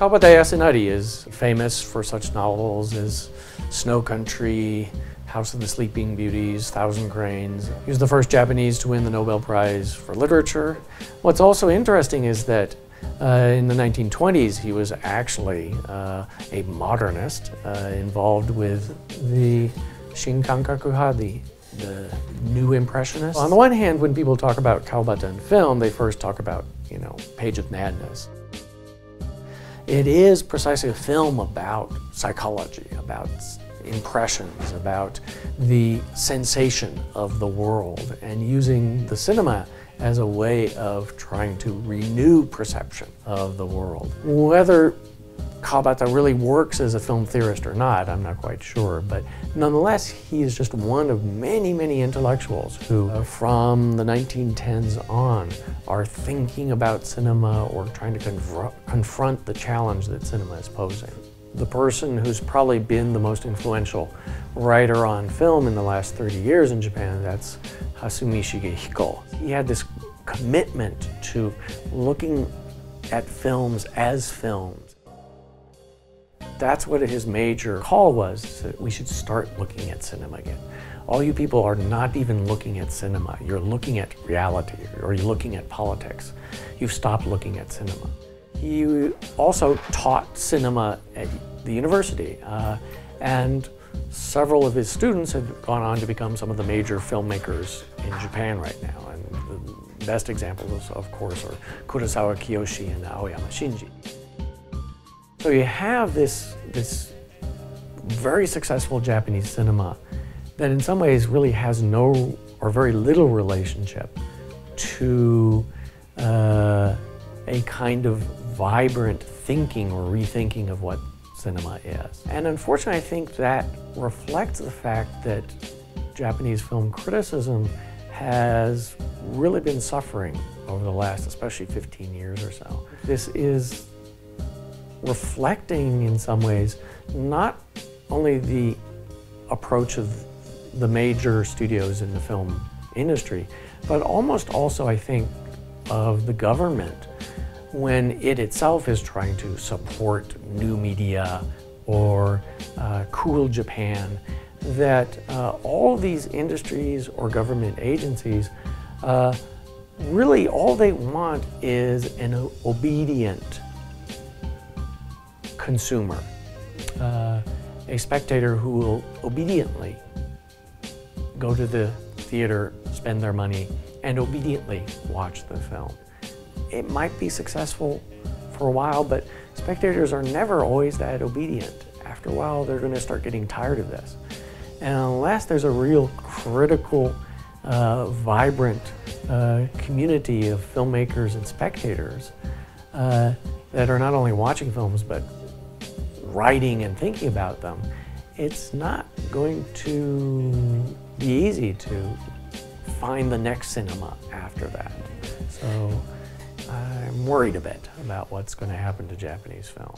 Kawabata Yasunari is famous for such novels as Snow Country, House of the Sleeping Beauties, Thousand Cranes. He was the first Japanese to win the Nobel Prize for Literature. What's also interesting is that in the 1920s, he was actually a modernist involved with the Shinkankakuha, the new impressionists. On the one hand, when people talk about Kawabata in film, they first talk about, Page of Madness. It is precisely a film about psychology, about impressions, about the sensation of the world, and using the cinema as a way of trying to renew perception of the world. Whether Kawabata really works as a film theorist or not, I'm not quite sure, but nonetheless, he is just one of many, many intellectuals who, from the 1910s on, are thinking about cinema or trying to confront the challenge that cinema is posing. The person who's probably been the most influential writer on film in the last 30 years in Japan, that's Hasumi Shigehiko. He had this commitment to looking at films as films. That's what his major call was, that we should start looking at cinema again. All you people are not even looking at cinema. You're looking at reality, or you're looking at politics. You've stopped looking at cinema. He also taught cinema at the university, and several of his students have gone on to become some of the major filmmakers in Japan right now. And the best examples, of course, are Kurosawa Kiyoshi and Aoyama Shinji. So you have this very successful Japanese cinema that in some ways really has no or very little relationship to a kind of vibrant thinking or rethinking of what cinema is. And unfortunately, I think that reflects the fact that Japanese film criticism has really been suffering over the last, especially 15 years or so. This is reflecting in some ways not only the approach of the major studios in the film industry, but almost also, I think, of the government when it itself is trying to support new media or cool Japan, that all these industries or government agencies really all they want is an obedient consumer, a spectator who will obediently go to the theater, spend their money, and obediently watch the film. It might be successful for a while, but spectators are never always that obedient. After a while, they're going to start getting tired of this. And unless there's a real critical, vibrant community of filmmakers and spectators that are not only watching films, but writing and thinking about them, it's not going to be easy to find the next cinema after that. So I'm worried a bit about what's going to happen to Japanese film.